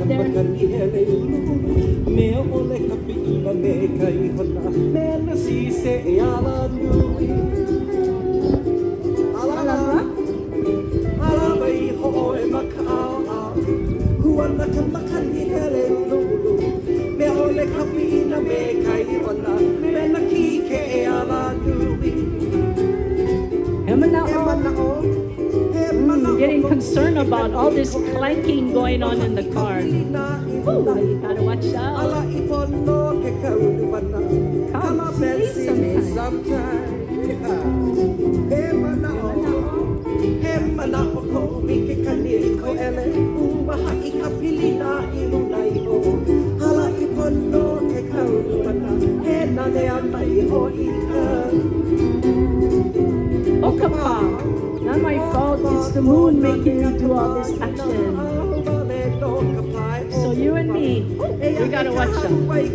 there? Getting concerned about all this clanking going on in the car. Ooh, you gotta watch out. Come, see sometime. Oh, come on. Not my fault. It's the moon making me do all this action. So you and me, we gotta watch out. Hey,